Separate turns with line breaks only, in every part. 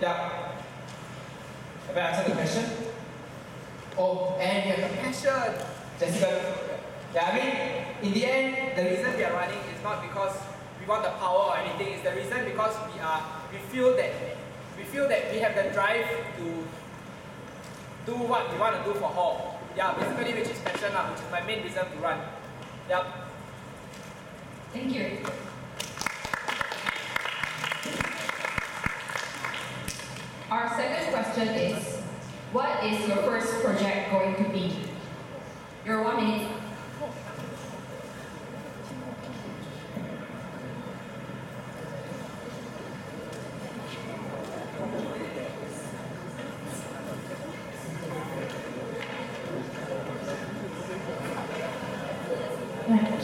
Yeah. Have I answered the question? Oh, and you have the passion. Jessica. Yeah, I mean, in the end, the reason we are running is not because we want the power or anything. It's the reason because we feel that we have the drive to do what we want to do for Hall. Yeah, basically, which is passion, which is my main reason to run. Yep.
Thank you. Our second question is, what is your first project going to be? Your 1 minute.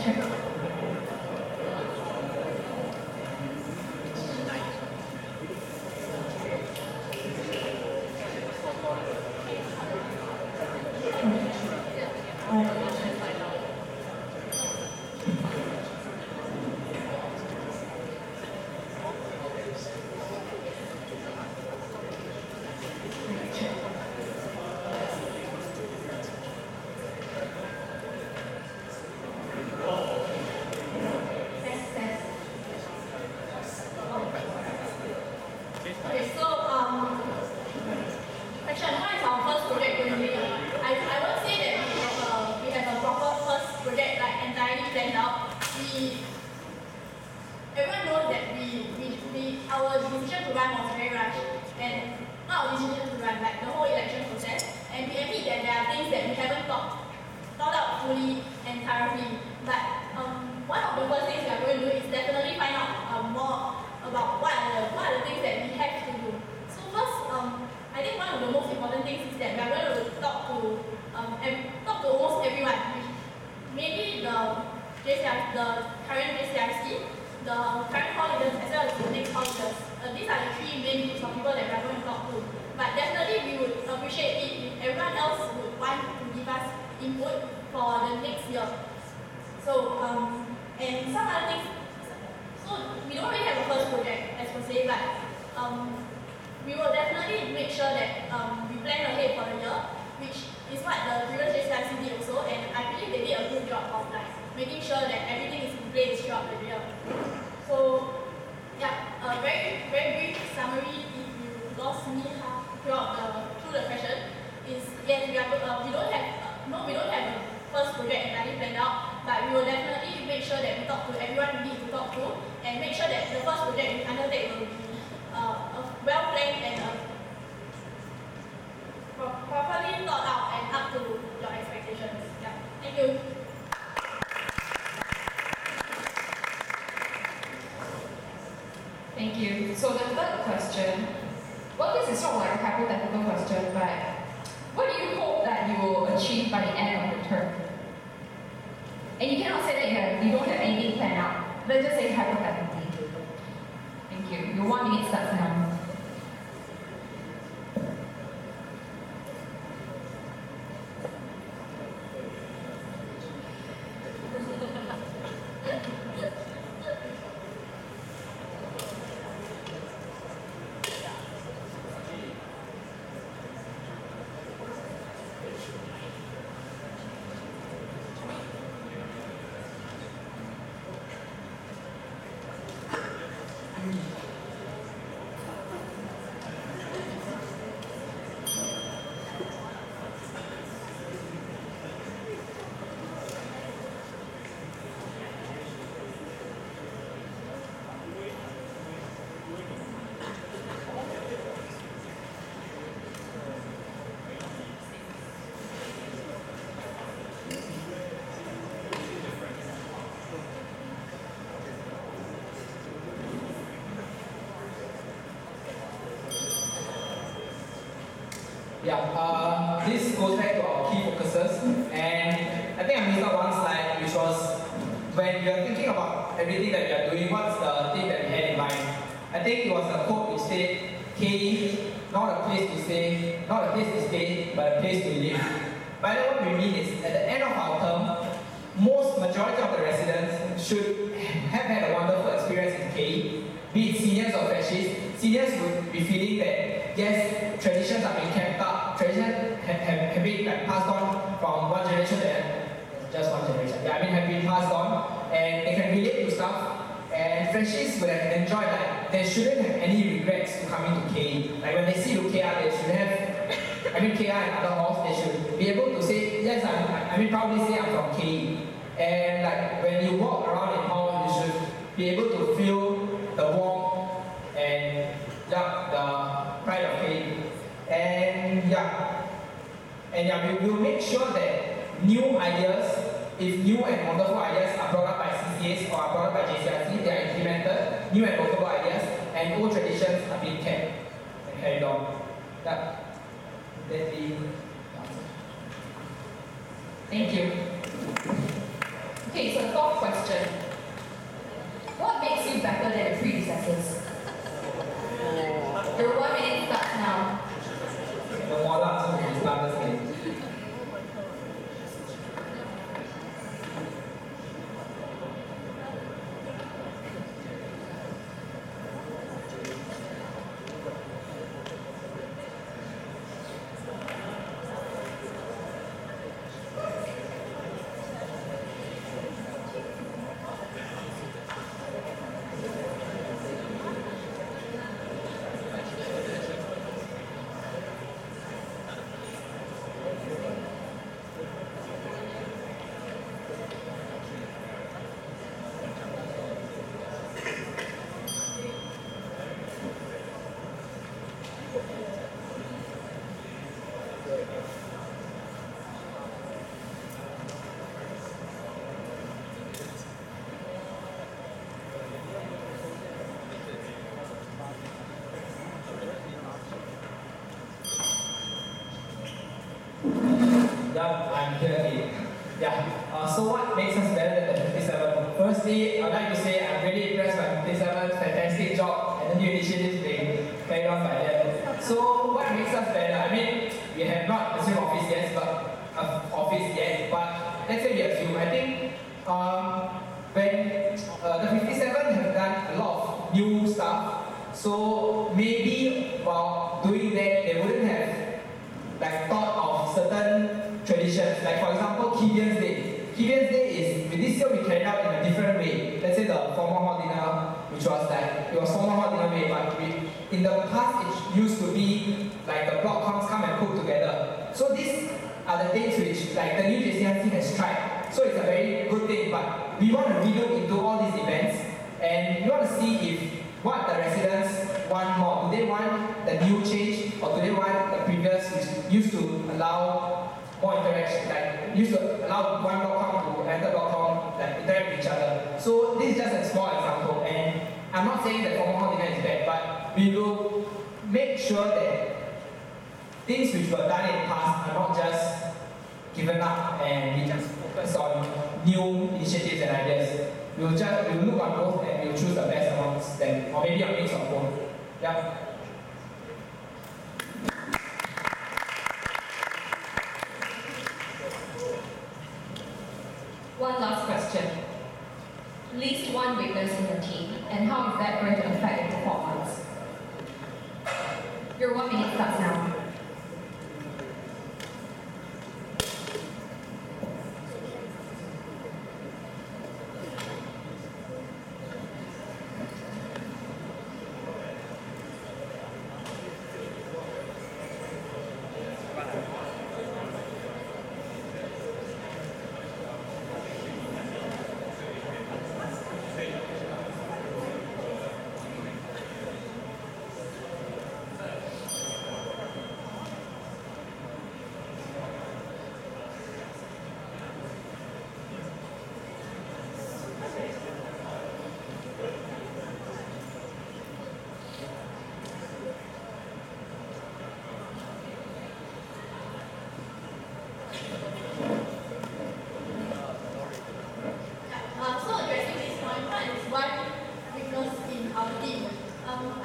Check.
Our decision to run was very rushed, and not our decision to run, like the whole election process, and we admit that there are things that we haven't thought out fully and thoroughly. But one of the first things we are going to do is definitely find out more about what are the things that we have to do. So first, I think one of the most important things is that we are going to talk to almost everyone, maybe the current JCRC, the current hall leaders as well as the next hall leaders. These are the three main groups of people that we are going to talk to. But definitely we would appreciate it if everyone else would want to give us input for the next year. So, and some other things, so we don't really have a first project as per se, but we will definitely make sure that we plan ahead for the year, which is what the previous JCRC did also, and I believe they did a good job of making sure that everything is in place throughout the year. So, yeah, a very brief summary if you lost me through the question is, yes, we don't have a first project entirely planned out, but we will definitely make sure that we talk to everyone we need to talk to, and make sure that the first project we undertake will be well planned and properly thought out and up to your expectations. Yeah, thank you.
Thank you. So the third question, well, this is not like a hypothetical question, but what do you hope that you will achieve by the end of the term? And you cannot say that you don't have anything planned out. Let's just say hypothetically. Thank you. Your 1 minute starts now.
Yeah, this goes back to our key focuses, and I think I missed out one slide, which was when we are thinking about everything that we are doing, what's the thing that we had in mind. I think it was a quote which said, "K, not a place to stay, but a place to live." By that, what we mean is, at the end of our term, majority of the residents should have had a wonderful experience in K, be it seniors or freshies. seniors would be feeling that yes, traditions are being kept up, traditions have been like passed on from one generation to just one generation. Yeah, I mean have been passed on, and they can relate to stuff. And freshies would have enjoyed like they shouldn't have any regrets to coming to KE. Like when they see to KR, they should have. I mean KR and other halls, they should be able to say yes. I mean proudly say I'm from KE. And like when you walk around in hall, you should be able to feel the warmth and the pride of KE. And we will make sure that new ideas, if new and wonderful ideas are brought up by CCAs or are brought up by JCRC, they are implemented, new and workable ideas, and old traditions are being kept and carried on. That the
Thank you. Okay, so fourth question. What makes you better than your predecessors? Your 1 minute starts now.
the more so we can start this game. Yeah, I'm here again. Yeah. So what makes us better than the 57? Firstly, I'd like to say I'm really impressed by 57's fantastic job and the new initiatives being carried on by them. So what makes us better? I mean, we have not assumed office yet, but let's say we assume. I think when the 57 have done a lot of new stuff, so maybe while doing that, they wouldn't have like thought of certain traditions. Like for example, Kivian's Day. Kivian's Day is, this year we carried out in a different way. Let's say the formal hall dinner, which was like, it was formal hall dinner way, but in the past it used to be like the block comms come and cook together. So these are the things which like the new JCRC has tried. So it's a very good thing, but we want to relook into all these events and we want to see if what the residents want more. Do they want the new change, or do they want the previous, which used to allow more interaction, like used to allow one block to another block like interact with each other. So this is just a small example, and I'm not saying that formal hall dinner is bad, but we will make sure that things which were done in the past are not just given up and we just focus on new initiatives and ideas. We'll look on both and we'll choose the best amongst them, or maybe a mix of both. Yeah.
One last question. List one weakness in your team, and how is that going to affect your performance? Your 1 minute starts now.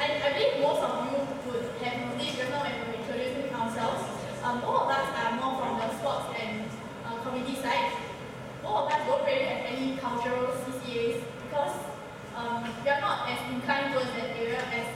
I believe most of you would have noticed just now when we were introducing ourselves. All of us are more from the sports and community side. All of us don't really have any cultural CCAs because we are not as inclined towards that area as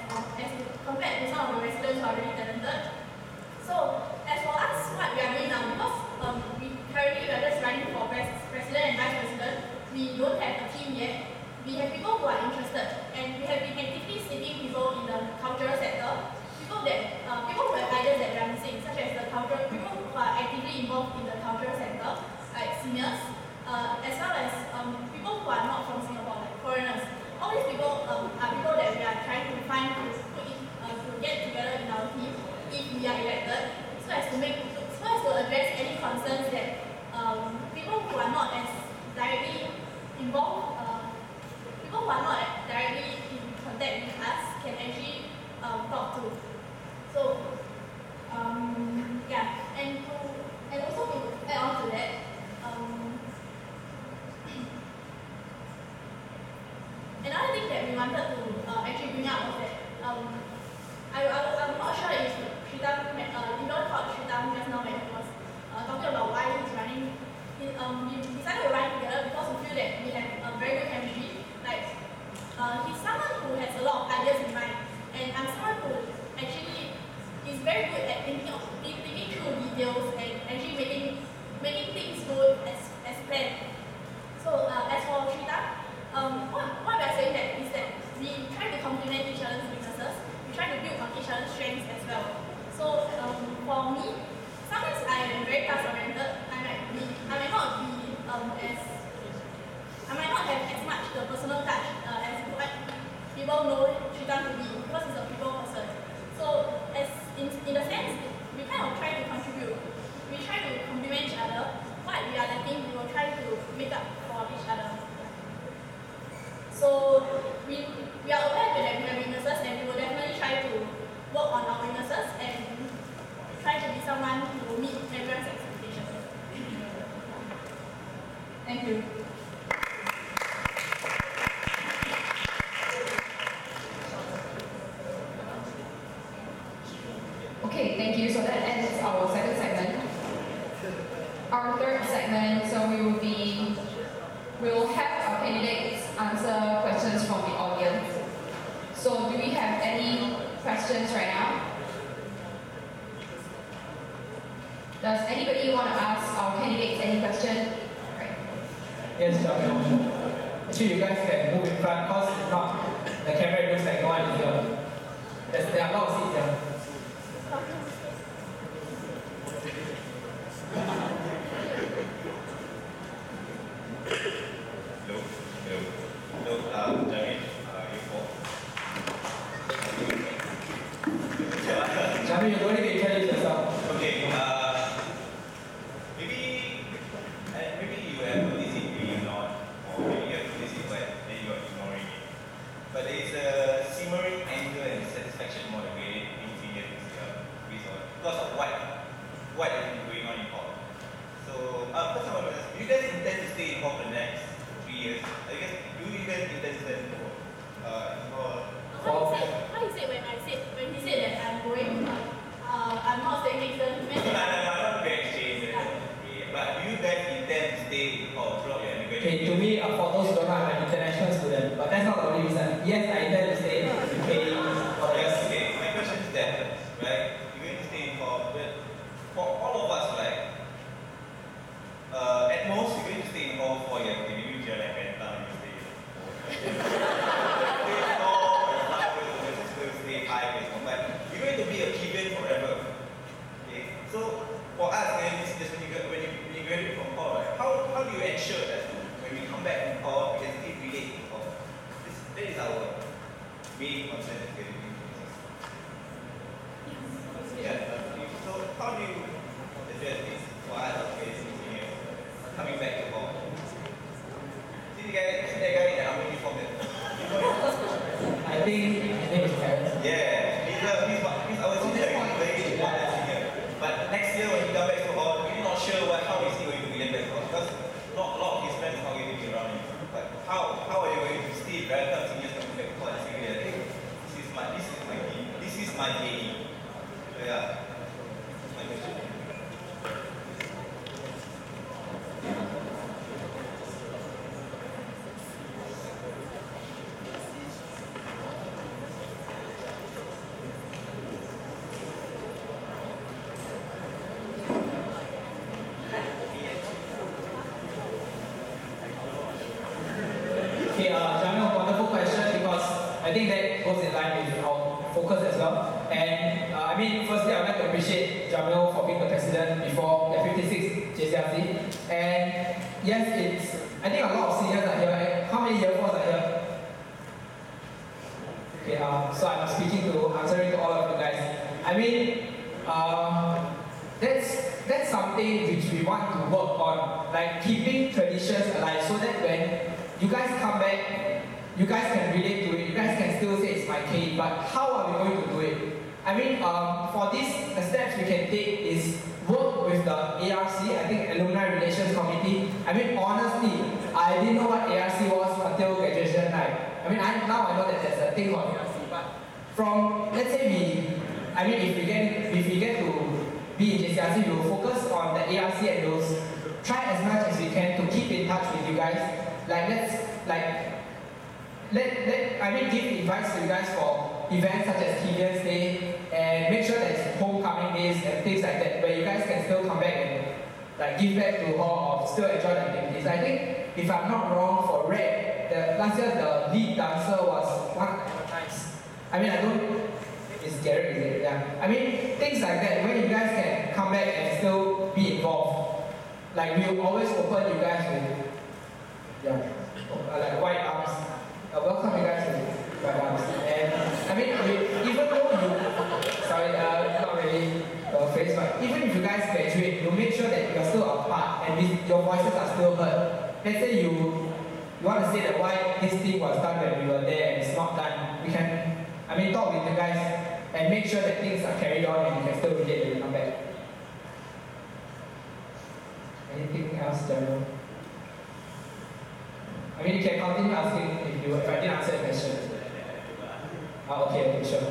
can actually talk to. So, yeah, and also to add on to that, another thing that we wanted to actually bring up was that I'm not sure if Shritam, you know about Shritam just now when he was talking about why he's running. We decided to run together because we feel that we have very good chemistry. Like, he's someone who has a lot of ideas in mind, and I'm someone who actually is very good at thinking through details and actually making things go as planned. So as for Shritam, what we are saying that is that we try to complement each other's weaknesses, we try to build on each other's strengths as well. So for me, sometimes I am very task oriented. I might not have as much the personal touch as what people know Shritam to be, because he's a people person. So as in the sense, we kind of try to contribute. We try to complement each other. What we are lacking, we will try to make up for each other. So we are aware that we have weaknesses, and we will definitely try to work on our weaknesses and try to be someone who will meet everyone's expectations.
Thank you. Okay, thank you. So that ends our second segment. Our third segment, so we will have our candidates answer questions from the audience. So do we have any questions right now? Does anybody want to ask our candidates any question? Right.
Yes, Jamil. Actually, you guys can move in front because if not, the camera looks like no one is here. There are a lot of seats here. Jamil, you don't need to introduce yourself.
Okay, maybe you have noticed it, maybe you're not, or maybe you have noticed it, but then you're ignoring it. But there is a simmering anger and satisfaction more than we here because of what has been going on in hall. So, first of all, do you guys intend to stay in hall for the next 3 years? Do you guys intend to stay in hall?
What he said when he said that I'm going, I'm not staying next year, he meant
No, I'm not going to exchange. But do you guys intend to stay in hall throughout your education?
Okay, to me, for those who don't know, I'm an international student, but that's not the only reason. Yes, I intend to stay in UK for the rest.
Okay, my question is that, right? You're going to stay in hall, but for all of us, like, at most, you're going to stay in hall for your maybe you're like mental and you stay in hall, stay 5 years, but you're going to be a Kibian forever. Okay? So for us, when you graduate from hall, right, how do you ensure that when we come back from hall, we can still relate to hall? That is our main concern at graduating process. Yeah. So how do you address this for us as engineers coming back to hall? See that guy in the army uniform there?
I think his name is Terrence.
Yeah, he's our senior, very important senior. But next year when he comes back to hall, we're not sure how is he going to be back to hall, because not a lot of his friends are going to be around him. But how are you going to still welcome seniors coming back to hall and say, hey, this is my game. So yeah, that's my question.
Okay, Jamil, wonderful question because I think that goes in line with our focus as well. And I mean, firstly, I would like to appreciate Jamil for being the president before the 56th JCRC. And yes, I think a lot of seniors are here. How many year fours are here? Okay, so I'm answering to all of you guys. I mean, that's something which we want to work on, like keeping traditions alive so that when you guys come back, you guys can relate to it, you guys can still say it's my case, but how are we going to do it? I mean, for this, the steps we can take is work with the ARC, I think Alumni Relations Committee. I mean, honestly, I didn't know what ARC was until graduation night. I mean, now I know that there's a thing called ARC, but from, let's say if we get to be in JCRC, we will focus on the ARC and we'll try as much as we can to keep in touch with you guys. Give invites to you guys for events such as Kevian's Day, and make sure that it's homecoming days and things like that, where you guys can still come back and give back to hall or still enjoy the activities. I think, if I'm not wrong, for Red, last year the lead dancer was one of the times. I mean, I don't. It's Garrett, is it? Yeah. I mean, things like that, when you guys can come back and still be involved. We'll always open you guys with, white arms. Welcome you guys with white arms. And I mean, even though not really the phrase, but even if you guys graduate, you'll make sure that you're still a part and your voices are still heard. Let's say you want to say that why this thing was done when we were there and it's not done. We can, talk with you guys and make sure that things are carried on and you can still relate when you come back. Anything else, General? You can continue asking if I didn't answer the question. Okay, sure.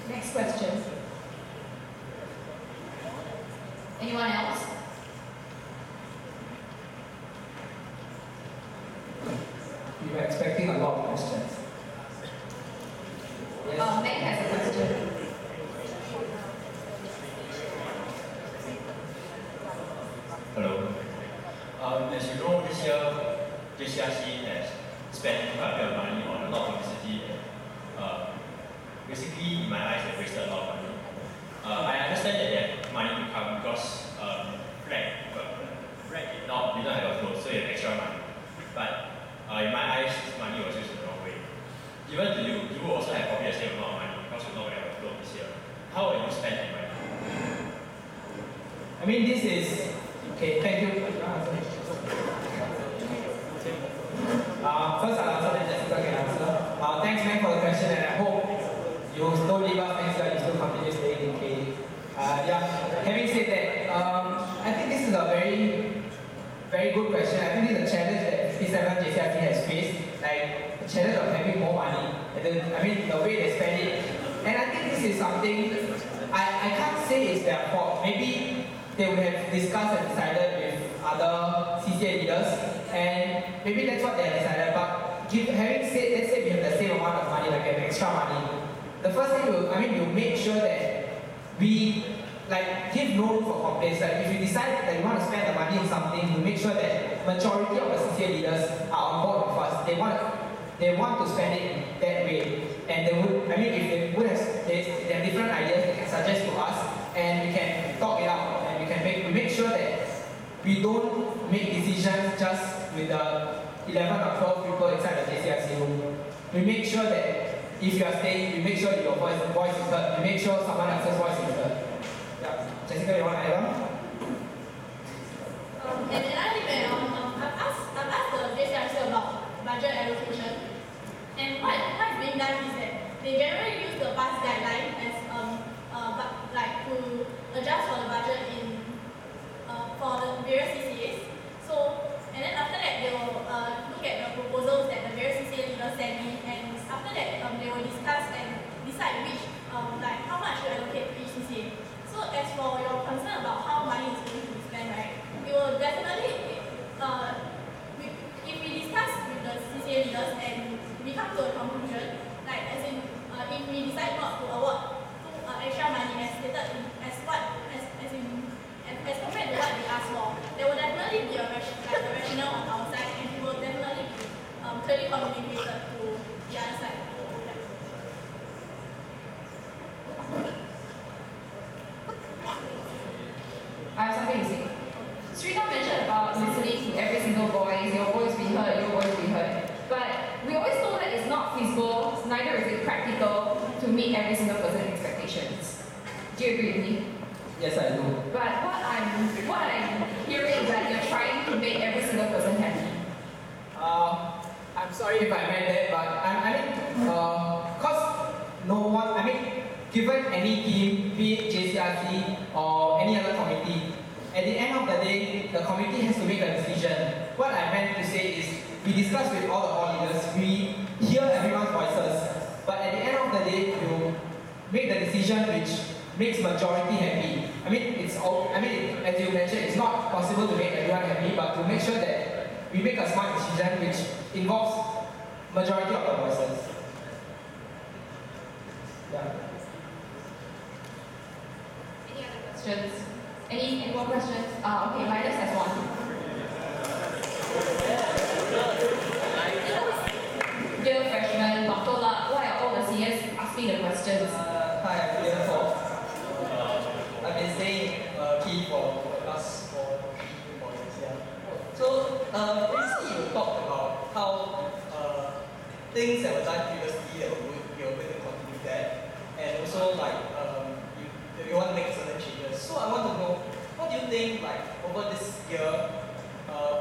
Next question. Anyone else?
You were expecting a lot of questions. Yes.
Meg has a question.
Hello. As you know, this year, JCRC has spent quite a bit of money on a lot of publicity. Basically, in my eyes, they wasted a lot of money. I understand that they have money to come because Flag did not have a float, so you have extra money. But in my eyes, this money was used in the wrong way. Given to you, you will also have probably the same amount of money because you're not going to have a float this year. How will you spend that money?
This is okay. Thank you. First, I'll answer that Jessica can answer. Thanks, Meg, for the question, and I hope you don't leave us next year. You still continue staying in K. Having said that, I think this is a very, very good question. I think this is a challenge that 57 JCRC has faced, the challenge of having more money. And then, the way they spend it. And I think this is something I can't say it's their fault. Maybe they would have discussed and decided with other CCA leaders, and maybe that's what they have decided. But having said, let's say we have the same amount of money, we have extra money. The first thing we'll make sure that we give no room for complaints. If you decide that you want to spend the money in something, we make sure that majority of the CCA leaders are on board with us. They want to spend it in that way, and they would. If they have different ideas, they can suggest to us, and we can talk it out. We make sure that we don't make decisions just with the 11 or 12 people inside the JCRC room. We make sure that if you are staying, we make sure that your voice is heard. We make sure someone else's voice is heard. Yeah. Jessica, you want to add on?
And another thing, I've asked the JCRC about budget allocation. And what is being done is that they generally use the past guideline as to adjust for the budget for the various CCAs. And then after that, they will look at the proposals that the various CCA leaders send in, and after that, they will discuss and decide which, how much to allocate to each CCA. So as for your concern about how money is going to be spent, right, we will definitely, if we discuss with the CCA leaders and we come to a conclusion, if we decide not to award extra money as stated as compared to what they asked for, there will definitely be a rationale on our side, and it will definitely be clearly communicated to the other side.
I have something to say. Srina mentioned about listening to every single voice, your voice be heard, your voice be heard. But we always know that it's not feasible, neither is it practical to meet every single person's expectations. Do you agree with me?
Yes, I do.
But what I'm hearing is that you're trying to make every single person happy?
I'm sorry if I meant that, but cause no one, given any team, be it JCRC or any other committee, at the end of the day, the committee has to make a decision. What I meant to say is, we discuss with all the hall leaders, we hear everyone's voices, but at the end of the day, you make the decision which makes majority happy. As you mentioned, it's not possible to make everyone happy, but to make sure that we make a smart decision which involves majority of the voices. Yeah.
Any other questions? Any more questions? Okay, Linus has one. Dear freshman, Makola, why are all the seniors asking the questions?
Hi, I'm Leon Paul. I've been staying key for the last 4 years. Yeah. So, previously you talked about how things that were done previously that were good, you're going to continue that, and also you want to make certain changes. So I want to know, what do you think over this year,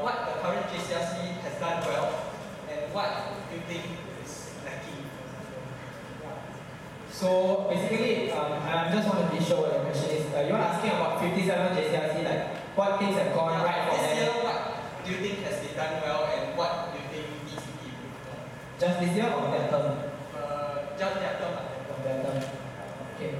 what the current JCRC has done well, and what do you think is lacking?
So basically, I just want to be sure what your question is. You're asking about 57 JCRC, what things have gone right for
this
them.
year, what do you think has been done well, and what do you think needs to be improved on?
Just this year or that term?
Just that term.
That term. Okay.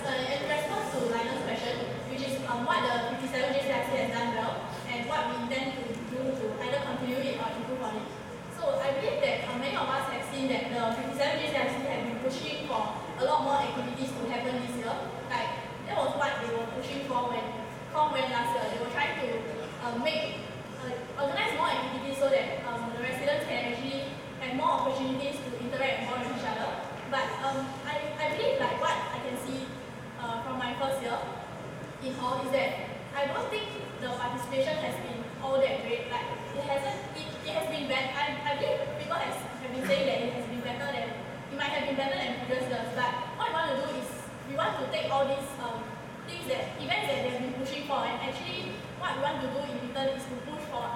In response to Lionel's question, which is what the 57 JCRC has done well, and what we intend to do to either continue it or improve on it. So I believe that many of us have seen that the 57 JCRC have been pushing for a lot more activities to happen this year. That was what they were pushing for from when last year. They were trying to organize more activities so that the residents can actually have more opportunities to interact more with each other. But I believe what I can see from my first year in hall is that I don't think the participation has been all that great. It has been bad. I believe people have been saying that it might have been better than previous years. But what we want to do is we want to take all these events that they have been pushing for, and actually what we want to do in return is to push for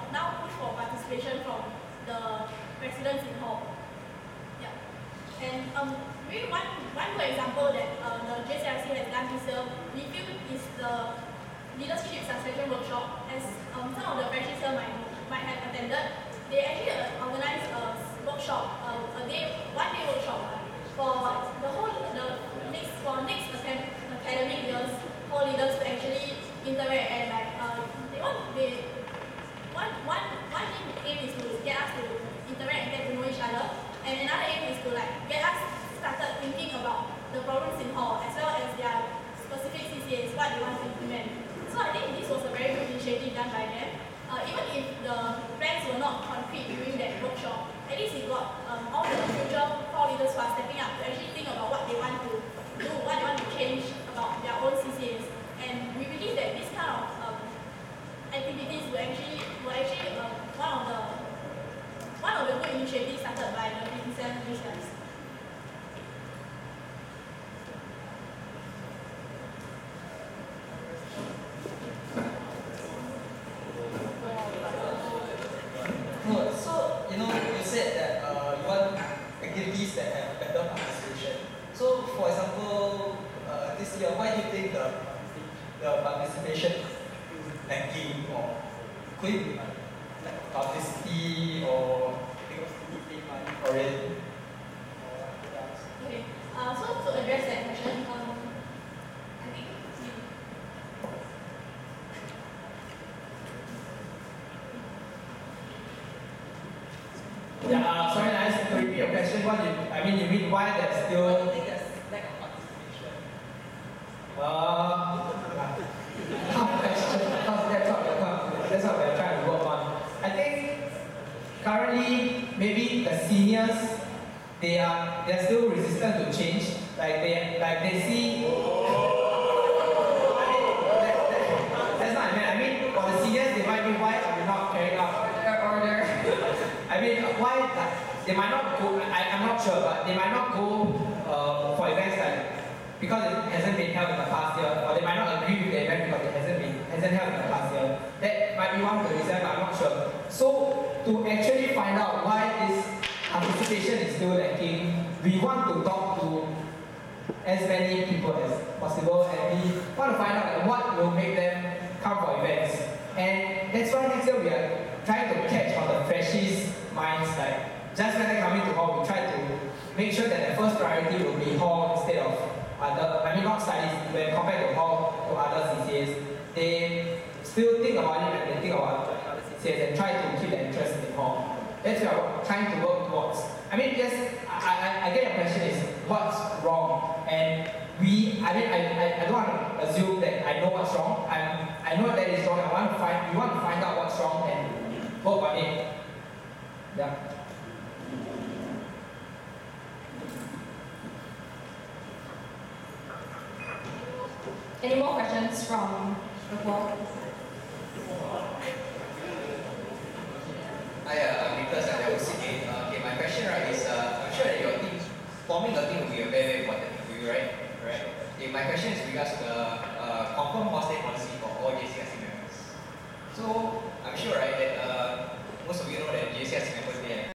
participation from the residents in hall. Yeah. And maybe one good example that the JCRC has done this year, we feel is the leadership succession workshop. As some of the freshies here might have attended, they actually organized a workshop, one day workshop for next academic years, all leaders to actually interact and one aim is to get us to interact and get to know each other, and another aim is to get us started thinking about the problems in hall as well as their specific CCAs, what they want to implement. So I think this was a very good initiative done by them. Even if the plans were not concrete during that workshop, at least it got all the future hall leaders who are stepping up to actually think about what they want to do, what they want to change about their own CCAs. And we believe that this kind of activities were actually one of the good initiatives started by the 57 JCRC.
So, you said that you want activities that have better participation. So, for example, this year, why do you think the participation is lacking, or could it be publicity, or because we need big money for it?
Okay, so to address that question, I think
Yeah, sorry, nice. To repeat your question, what you mean why there's still...
I think there's lack of participation.
Tough question, because that's what we're trying to work on. I think currently, maybe the seniors, they're still resistant to change. They see... That's not I mean, for the seniors, they might be, why are we not carrying out order? I mean, why they might not go, I'm not sure, but they might not go for events because it hasn't been held in the past year, or they might not agree with the event because it hasn't held in the past year. That might be one of the reasons, but I'm not sure. So, to actually find out why this participation is still lacking, we want to talk to as many people as possible, and we want to find out what will make them come for events. And that's why next year we are trying to catch on the freshies minds, just when they're coming to hall, we try to make sure that the first priority will be hall instead of not studies, when compared to hall to other CCAs. They still think about it and they think about other CCAs and try to keep the interest in hall. That's what we're trying to work towards. I mean, yes, I get your question is what's wrong, and I don't want to assume that I know what's wrong. I know that is wrong. We want to find out what's wrong and work on it. Yeah.
Any more questions from the floor?
Hi, I'm Nicholas at LCK. Okay, my question is, I'm sure that your team, forming a team will be a very, very important thing for you, right? Right. Okay, my question is regards to the confirmed hostel policy for all JCRC members. So, I'm sure, right, that most of you know that JCRC members, they have